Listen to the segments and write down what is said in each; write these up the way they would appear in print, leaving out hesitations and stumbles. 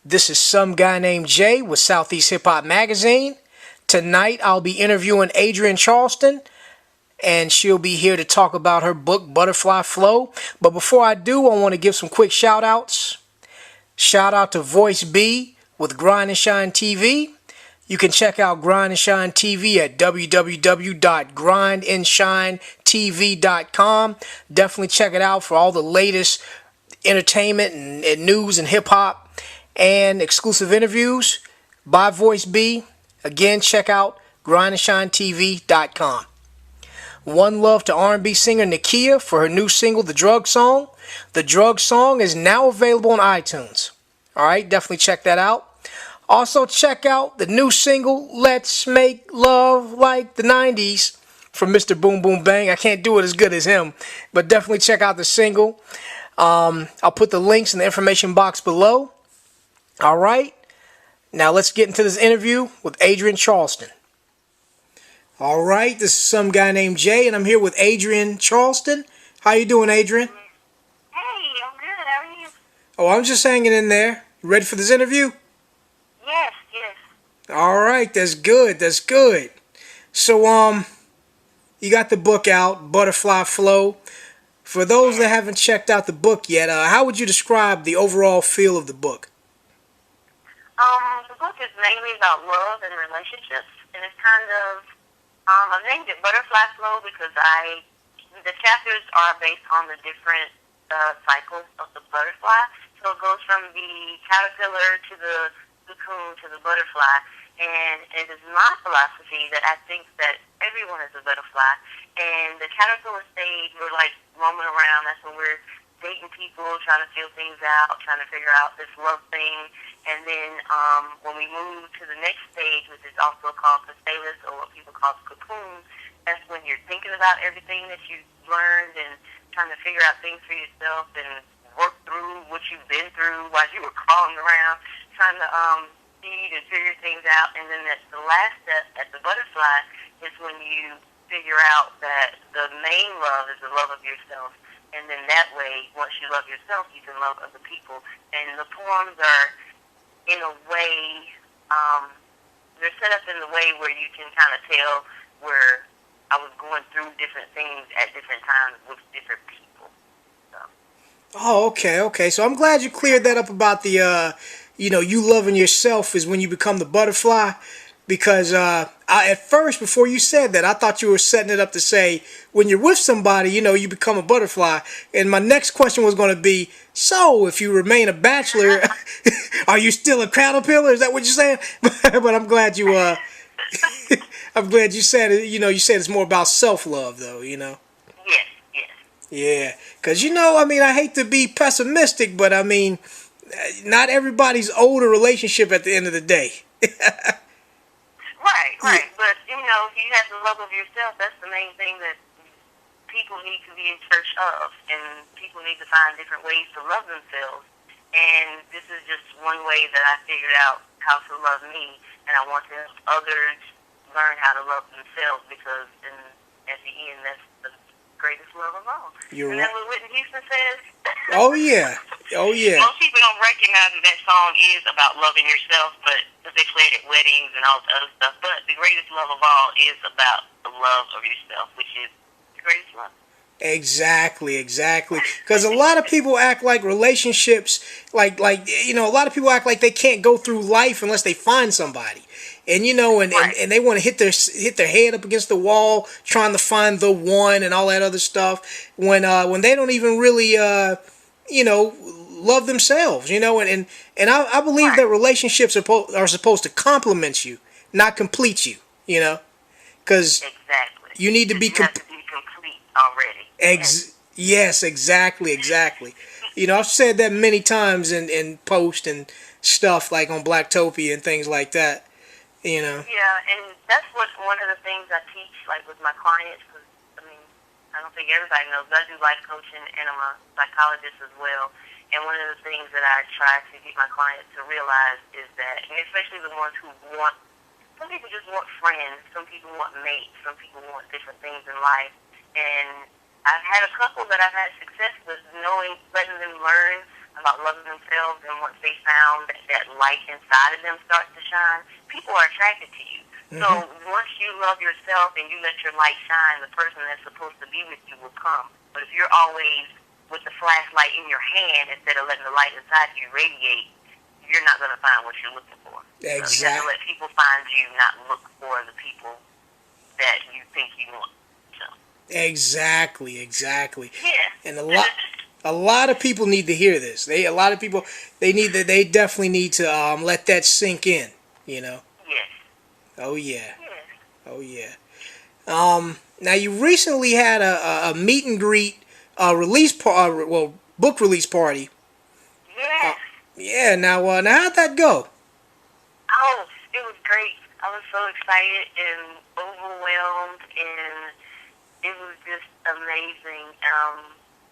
This is some guy named Jay with Southeast Hip Hop Magazine. Tonight I'll be interviewing Adrienne Charleston, and she'll be here to talk about her book, Butterfly Flow. But before I do, I want to give some quick shout outs. Shout out to Voice B with Grind and Shine TV. You can check out Grind and Shine TV at www.grindandshinetv.com. Definitely check it out for all the latest entertainment and news and hip hop and exclusive interviews by Voice B. Again, check out grindandshinetv.com. One love to R&B singer Nakia for her new single, The Drug Song. The Drug Song is now available on iTunes. Alright, definitely check that out. Also, check out the new single, Let's Make Love Like the 90s, from Mr. Boom Boom Bang. I can't do it as good as him, but definitely check out the single. I'll put the links in the information box below. Alright, now let's get into this interview with Adrienne Charleston. Alright, this is some guy named Jay, and I'm here with Adrienne Charleston. How you doing, Adrienne? Hey, I'm good. How are you? Oh, I'm just hanging in there. You ready for this interview? Yes. All right, that's good. That's good. So, you got the book out, Butterfly Flow. For those that haven't checked out the book yet, how would you describe the overall feel of the book? The book is mainly about love and relationships, and it's kind of, I named it Butterfly Flow because the chapters are based on the different cycles of the butterfly. So it goes from the caterpillar to the cocoon to the butterfly, and it is my philosophy that I think that everyone is a butterfly, and the caterpillar stage, we're like roaming around. That's when we're dating people, trying to feel things out, trying to figure out this love thing, and then when we move to the next stage, which is also called chrysalis, or what people call cocoon, that's when you're thinking about everything that you've learned and trying to figure out things for yourself and work through what you've been through while you were crawling around, trying to feed and figure things out. And then the last step at the butterfly is when you figure out that the main love is the love of yourself. And then that way, once you love yourself, you can love other people. And the poems are, in a way, they're set up in a way where you can kind of tell where I was going through different things at different times with different people. So. Oh, okay. So I'm glad you cleared that up about the, you loving yourself is when you become the butterfly. Because at first, before you said that, I thought you were setting it up to say when you're with somebody, you become a butterfly. And my next question was going to be, so if you remain a bachelor, are you still a caterpillar? Is that what you're saying? But I'm glad you I'm glad you said it. You said it's more about self-love, though. Yes. Yeah, because I hate to be pessimistic, but not everybody's owed a relationship at the end of the day. Right. But, if you have the love of yourself, that's the main thing that people need to be in search of. And people need to find different ways to love themselves. And this is just one way that I figured out how to love me. And I want to help others learn how to love themselves because at the end, that's the greatest love of all. You're and right. That's what Whitney Houston says. Oh, yeah. Most people don't recognize that song is about loving yourself, but because they play it at weddings and all the other stuff. But the greatest love of all is about the love of yourself, which is the greatest love. Exactly. Because a lot of people act like relationships, a lot of people act like they can't go through life unless they find somebody. And Right. and they want to hit their head up against the wall trying to find the one and all that other stuff when they don't even really love themselves, and I believe Right. that relationships are supposed to complement you, not complete you, because Exactly. you need to be You have to be complete already. yes, exactly. I've said that many times in post and stuff like on Blacktopia and things like that. Yeah, and that's one of the things I teach, like with my clients. Because I don't think everybody knows, but I do life coaching, and I'm a psychologist as well. And one of the things that I try to get my clients to realize is that, and especially the ones who want, some people just want friends, some people want mates, some people want different things in life. And I've had a couple that I've had success with, letting them learn about loving themselves, and once they found that light inside of them starts to shine, people are attracted to you. So Mm-hmm. once you love yourself and you let your light shine, the person that's supposed to be with you will come. But if you're always with the flashlight in your hand instead of letting the light inside you radiate, you're not going to find what you're looking for. So you have to let people find you, not look for the people that you think you want. So Exactly, exactly. yeah. And a lot of people need to hear this. A lot of people, they definitely need to let that sink in. You know. Yes. Oh yeah. Yes. Oh yeah. Now you recently had a meet and greet, book release party. Uh, Yes. yeah. Now how'd that go? Oh, it was great. I was so excited and overwhelmed, and it was just amazing.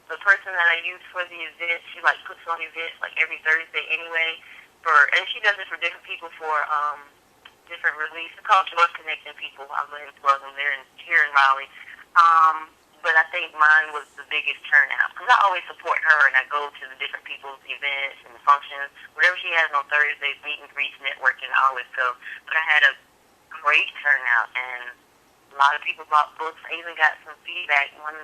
The person that I used for the event, she like puts on events like every Thursday anyway. And she does it for different people for different releases. It's called Joy Connecting People. I'm going to plug them there here in Raleigh. But I think mine was the biggest turnout because I always support her and I go to the different people's events and the functions. Whatever she has on Thursdays, meet and greets, networking, I always go. But I had a great turnout and a lot of people bought books. I even got some feedback. One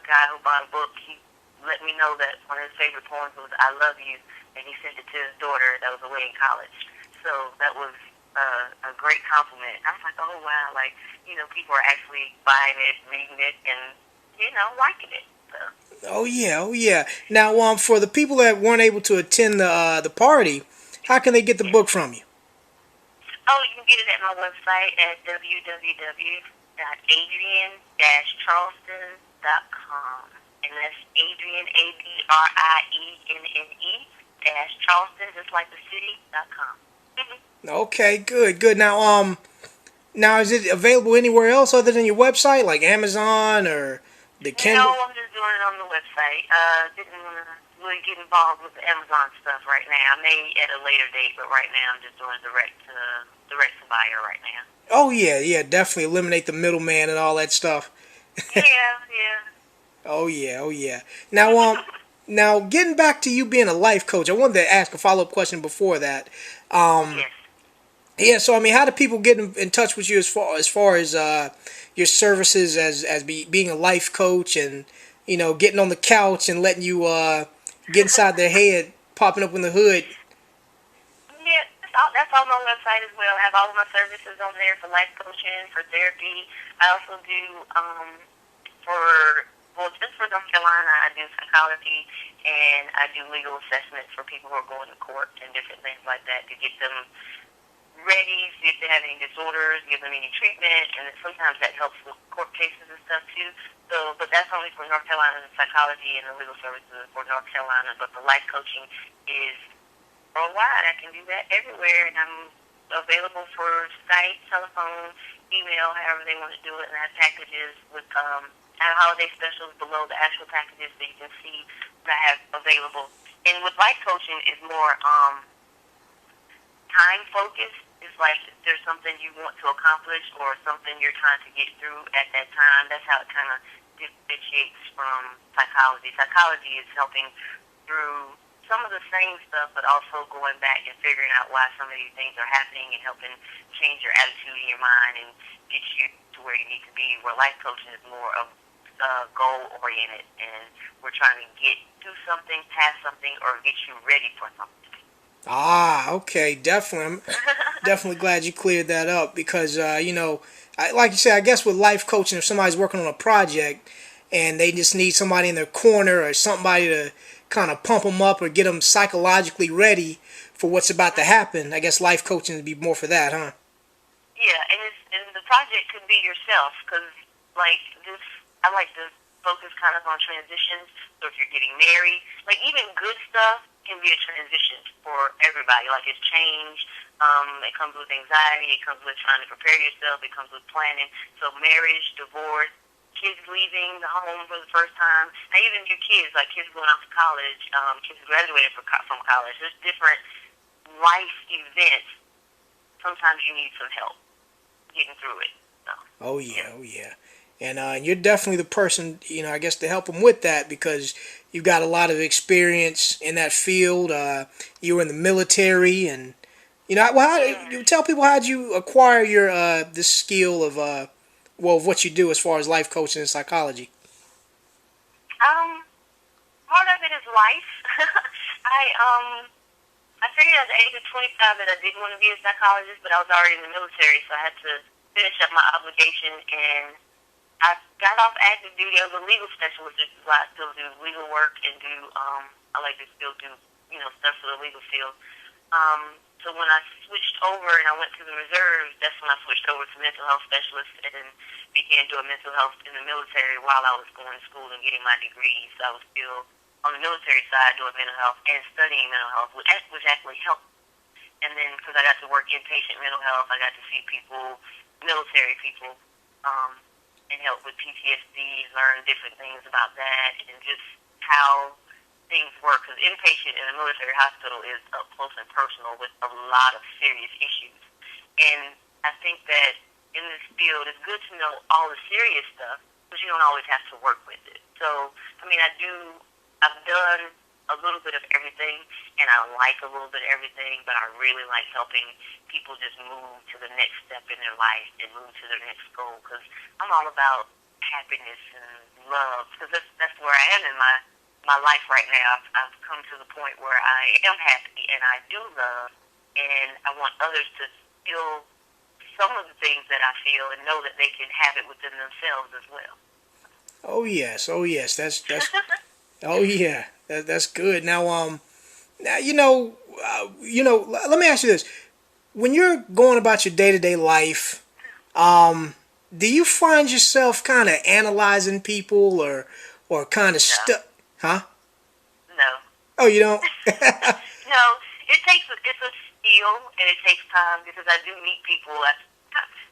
guy who bought a book, he let me know that one of his favorite poems was "I Love You," and he sent it to his daughter that was away in college. So that was a great compliment. I was like, oh wow, like people are actually buying it, reading it, and liking it. So. Oh yeah, oh yeah. Now, for the people that weren't able to attend the party, how can they get the Yes. book from you? Oh, you can get it at my website at www.adrienne-charleston.com. And that's Adrienne, Adrienne, Charleston, just like the city.com. Okay, good, good. Now is it available anywhere else other than your website, like Amazon or the No, Kindle? I'm just doing it on the website. Didn't want to really get involved with the Amazon stuff right now. I may at a later date, but right now I'm just doing direct to buyer right now. Oh yeah, yeah. Definitely eliminate the middleman and all that stuff. Yeah, yeah. Oh yeah, oh yeah. Now, now getting back to you being a life coach, I wanted to ask a follow up question before that. Um, Yes. yeah. So I mean, how do people get in touch with you as far as your services being a life coach and getting on the couch and letting you get inside their head, popping up in the hood? Yeah, that's on my website as well. I have all of my services on there for life coaching, for therapy. I also do just for North Carolina, I do psychology and I do legal assessments for people who are going to court and different things like that to get them ready, see if they have any disorders, give them any treatment, and sometimes that helps with court cases and stuff too. So, but that's only for North Carolina, the psychology and the legal services for North Carolina. But the life coaching is worldwide. I can do that everywhere, and I'm available for Skype, telephone, email, however they want to do it. And I have packages with I have holiday specials below the actual packages so you can see what I have available. And with life coaching is more time focused. It's like if there's something you want to accomplish or something you're trying to get through at that time. That's how it kind of differentiates from psychology. Psychology is helping through some of the same stuff, but also going back and figuring out why some of these things are happening and helping change your attitude in your mind and get you to where you need to be. Where life coaching is more of goal oriented, and we're trying to get to something, past something, or get you ready for something. Ah, okay, definitely. I'm definitely glad you cleared that up because like you said, I guess with life coaching, if somebody's working on a project and they just need somebody in their corner or somebody to kind of pump them up or get them psychologically ready for what's about to happen, I guess life coaching would be more for that, huh? Yeah, and the project could be yourself because like this, I like to focus kind of on transitions. So if you're getting married, like even good stuff can be a transition for everybody. Like it's change. It comes with anxiety. It comes with trying to prepare yourself. It comes with planning. So marriage, divorce, kids leaving the home for the first time. Now even your kids, like kids going off to college, kids graduating from college. There's different life events. Sometimes you need some help getting through it. So, Oh yeah. yeah, oh yeah. And you're definitely the person, I guess, to help them with that because you've got a lot of experience in that field. You were in the military, and well, you tell people how'd you acquire your this skill of of what you do as far as life coaching and psychology. Um, Part of it is life. I figured at the age of 25 that I didn't want to be a psychologist, but I was already in the military, so I had to finish up my obligation, and I got off active duty. I was a legal specialist, which is why I still do legal work and I like to still do, stuff for the legal field. So when I switched over and I went to the reserves, that's when I switched over to mental health specialist and began doing mental health in the military while I was going to school and getting my degree. So I was still on the military side doing mental health and studying mental health, which actually helped. And then because I got to work inpatient mental health, I got to see people, military people, and help with PTSD, learn different things about that, and just how things work. Because inpatient in a military hospital is up close and personal with a lot of serious issues. And I think that in this field, it's good to know all the serious stuff, but you don't always have to work with it. So, I've done a little bit of everything, and I like a little bit of everything, but I really like helping people just move to the next step in their life and move to their next goal, because I'm all about happiness and love, because that's where I am in my life right now. I've come to the point where I am happy, and I do love, and I want others to feel some of the things that I feel and know that they can have it within themselves as well. Oh yes, that's oh yeah, that's good. Now let me ask you this: when you're going about your day-to-day life, do you find yourself kind of analyzing people or kind of No. stuck? Huh? No. Oh, you don't? No, it's a skill and it takes time because I do meet people.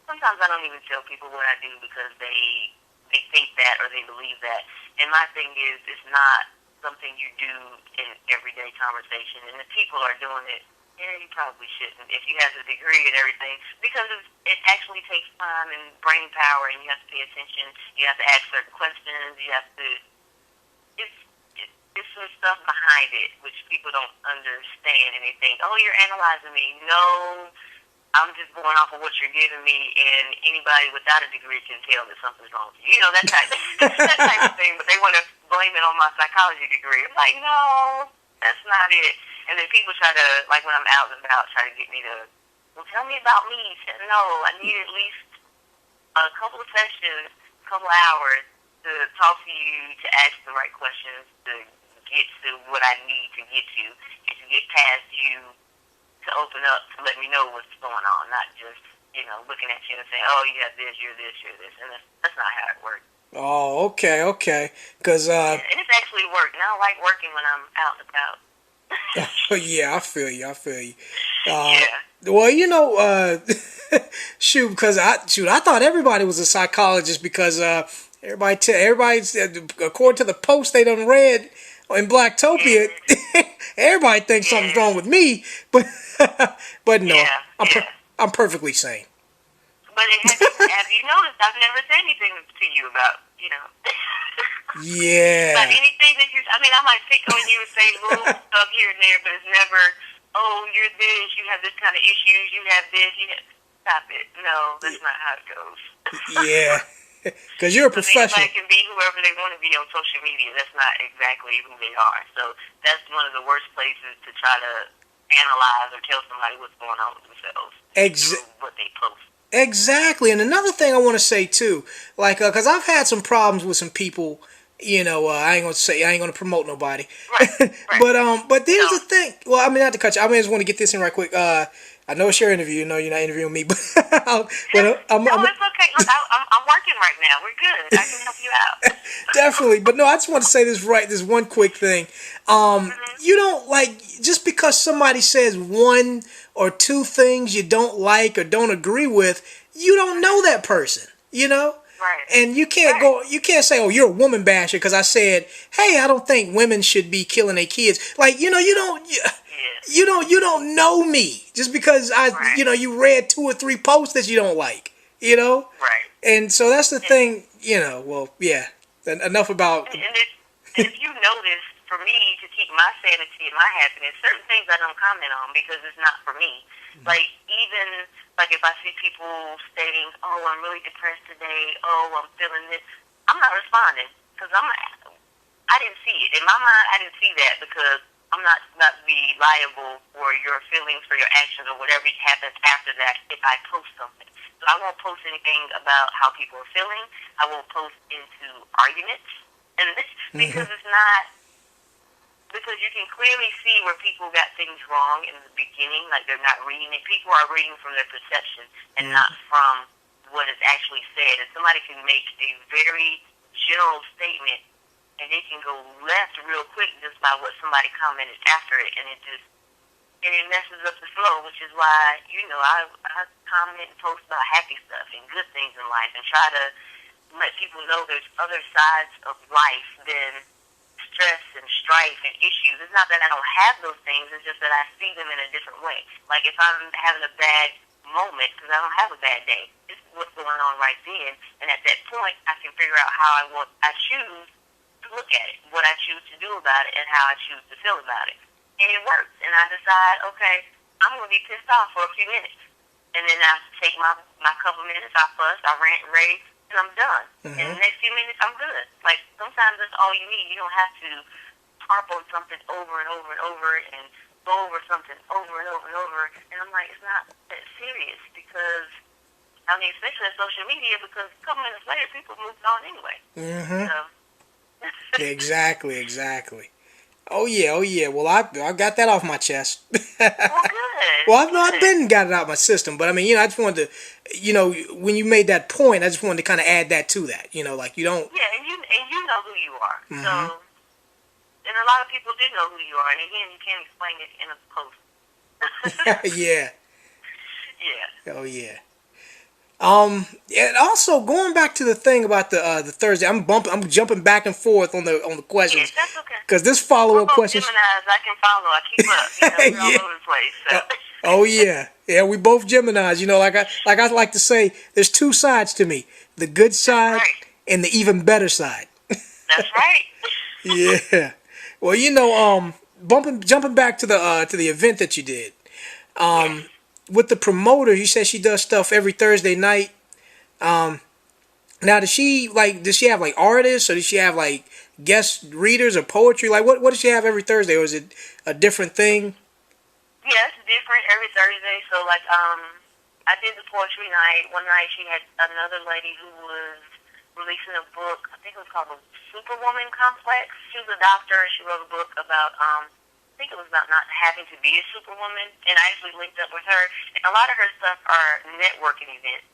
Sometimes I don't even tell people what I do because they think that or they believe that. And my thing is, it's not something you do in everyday conversation. And if people are doing it, you probably shouldn't. If you have a degree and everything, because it actually takes time and brain power, and you have to pay attention. You have to ask certain questions. You have to. It's some stuff behind it which people don't understand, and they think, "Oh, you're analyzing me." No, I'm just going off of what you're giving me, and anybody without a degree can tell that something's wrong with you. That type of thing. But they want to blame it on my psychology degree. I'm like, no, that's not it. And then people try to, like when I'm out and about, try to get me to, well, tell me about me. I said, no, I need at least a couple of sessions, a couple of hours to talk to you, to ask the right questions, to get to what I need to get to, and to get past you, to open up, to let me know what's going on, not just, looking at you and saying, oh, you have this, you're this, you're this. And that's not how it works. Oh, okay. Because and it's actually work. And I like working when I'm out and about. yeah, I feel you. Yeah. Well, shoot, because I thought everybody was a psychologist because everybody, according to the post they done read in Blacktopia, everybody thinks something's wrong with me, but no, I'm perfectly sane. But have you noticed? I've never said anything to you about, Yeah. But anything that I might pick on you and say little stuff here and there, but it's never, oh, you're this, you have this kind of issues, you have this, stop it. No, that's not how it goes. Yeah. Because you're a professional. Anybody can be whoever they want to be on social media. That's not exactly who they are. So that's one of the worst places to try to analyze or tell somebody what's going on with themselves. What they post. Exactly. And another thing I want to say too, like, because I've had some problems with some people. I ain't gonna promote nobody. Right. But there's the thing. Well, not to cut you. I just want to get this in right quick. I know it's your interview. You're not interviewing me, but no, it's okay. Look, I'm working right now. We're good. I can help you out. Definitely. But no, I just want to say this one quick thing. You don't just because somebody says one or two things you don't like or don't agree with, you don't know that person. Right. And you can't say, oh, you're a woman basher because I said, hey, I don't think women should be killing their kids. You don't know me just because you read 2 or 3 posts that you don't like, Right. And so that's the thing, well, yeah. Enough about. And And if you notice, for me to keep my sanity and my happiness, certain things I don't comment on because it's not for me. Like even like if I see people stating, "Oh, I'm really depressed today. Oh, I'm feeling this," I'm not responding because I didn't see it in my mind. I didn't see that because I'm not be liable for your feelings, for your actions, or whatever happens after that. If I post something, so I won't post anything about how people are feeling. I won't post into arguments, and this because it's not because you can clearly see where people got things wrong in the beginning, like they're not reading it. People are reading from their perception and not from what is actually said. And somebody can make a very general statement, and they can go left real quick just by what somebody commented after it, and it messes up the flow. Which is why I comment and post about happy stuff and good things in life, and try to let people know there's other sides of life than stress and strife and issues. It's not that I don't have those things, it's just that I see them in a different way. Like if I'm having a bad moment, because I don't have a bad day, it's what's going on right then, and at that point I can figure out how I choose to look at it, what I choose to do about it, and how I choose to feel about it. And it works, and I decide, okay, I'm going to be pissed off for a few minutes, and then I take my couple minutes, I fuss, I rant and rave, and I'm done. In the next few minutes, I'm good. Like, sometimes that's all you need. You don't have to harp on something over and over and over and go over something over and over and over. And I'm like, it's not that serious because, especially on social media, because a couple minutes later, people moved on anyway. So. Exactly. Oh yeah. Well, I got that off my chest. Well, good. Well, I've been got it out of my system, but I mean, I just wanted to, when you made that point, I just wanted to kind of add that to that. Like you don't. Yeah, and you know who you are. So, and a lot of people do know who you are, and again, you can't explain it in a post. Yeah. Yeah. Oh yeah. And also going back to the thing about the Thursday, I'm jumping back and forth on the questions. Yes, that's okay. Because this follow-up question. Geminis, I can follow. I keep up. We're all over the place. So. Oh yeah. We both Geminis. Like I like to say, there's two sides to me: the good side and the even better side. That's right. Yeah. Well, jumping back to the event that you did. Yes. With the promoter, you said she does stuff every Thursday night. Now, does she have like artists, or does she have like guest readers or poetry? Like, what does she have every Thursday, or is it a different thing? Yeah, it's different every Thursday. So, like, I did the poetry night. One night she had another lady who was releasing a book. I think it was called the Superwoman Complex. She was a doctor, and she wrote a book about, I think it was about not having to be a superwoman. And I actually linked up with her. And a lot of her stuff are networking events.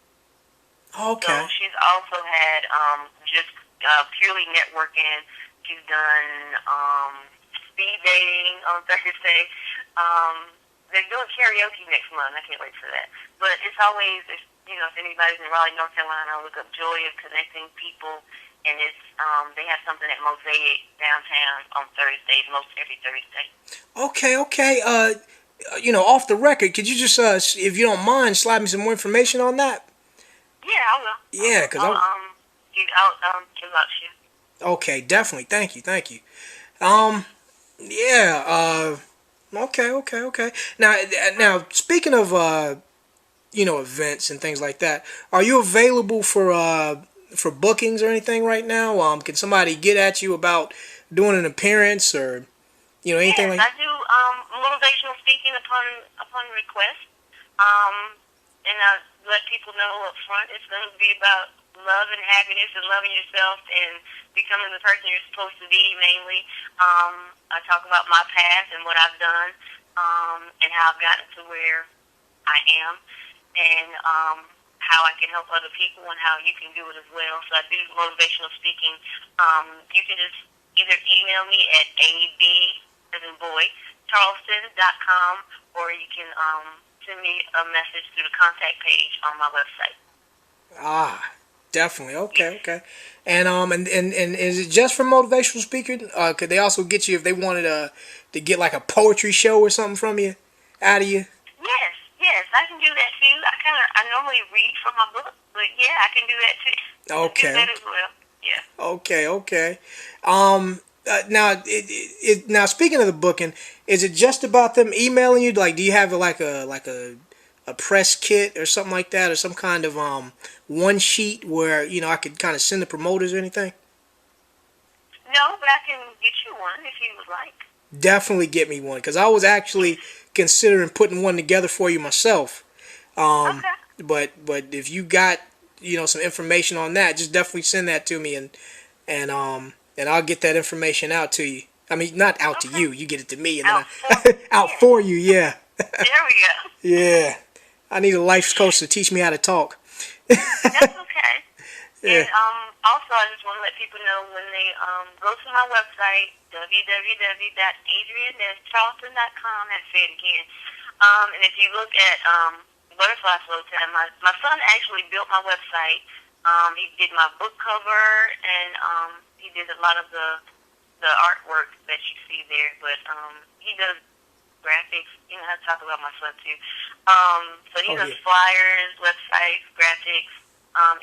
Okay. So she's also had just purely networking. She's done speed dating on Thursday. They're doing karaoke next month. I can't wait for that. But it's always, if anybody's in Raleigh, North Carolina, look up Joy of Connecting People. And it's they have something at Mosaic downtown on Thursdays, most every Thursday. Okay. Off the record, could you just, if you don't mind, slide me some more information on that? Yeah, I will. Yeah, because I'll give out to you. Okay, definitely. Thank you. Yeah. Okay. Now, speaking of events and things like that, are you available for bookings or anything right now? Can somebody get at you about doing an appearance or anything yes, like? I do motivational speaking upon request. And I let people know up front it's going to be about love and happiness and loving yourself and becoming the person you're supposed to be mainly. I talk about my past and what I've done and how I've gotten to where I am and how I can help other people and how you can do it as well. So I do motivational speaking. You can just either email me at ab, as in boy, Charleston.com, or you can send me a message through the contact page on my website. Definitely. Okay. And is it just for motivational speaking? Could they also get you if they wanted to get like a poetry show or something from you, out of you? Yes, I can do that too. I normally read from my book, but yeah, I can do that too. Okay. Do that as well. Yeah. Okay. Now speaking of the booking, is it just about them emailing you? Like, do you have a press kit or something like that, or some kind of one sheet where I could kind of send the promoters or anything? No, but I can get you one if you would like. Definitely get me one, because I was actually considering putting one together for you myself. Okay. But if you got some information on that, just definitely send that to me, and I'll get that information out to you. I mean, not out to Okay. you. You get it to me, and Out then for out yeah. for you. Yeah, There we go. yeah. I need a life coach to teach me how to talk. That's okay. Yeah. And also, I just want to let people know when they go to my website, www.adriennecharleston.com, and say it again. And if you look at Butterfly Flow tab, my son actually built my website. He did my book cover, and he did a lot of the artwork that you see there. But he does graphics. I talk about my son too. So he does flyers, websites, graphics,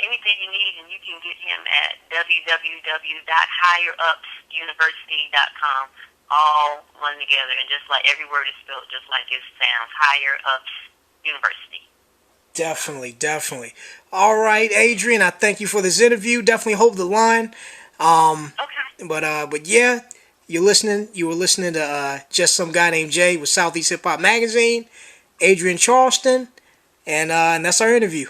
anything you need, and you can get him at www.higherupsuniversity.com. All run together, and just like every word is spelled just like it sounds. Higher Ups University. Definitely, definitely. All right, Adrienne, I thank you for this interview. Definitely hold the line. Okay. But yeah, you were listening to just some guy named Jay with Southeast Hip Hop Magazine, Adrienne Charleston, and that's our interview.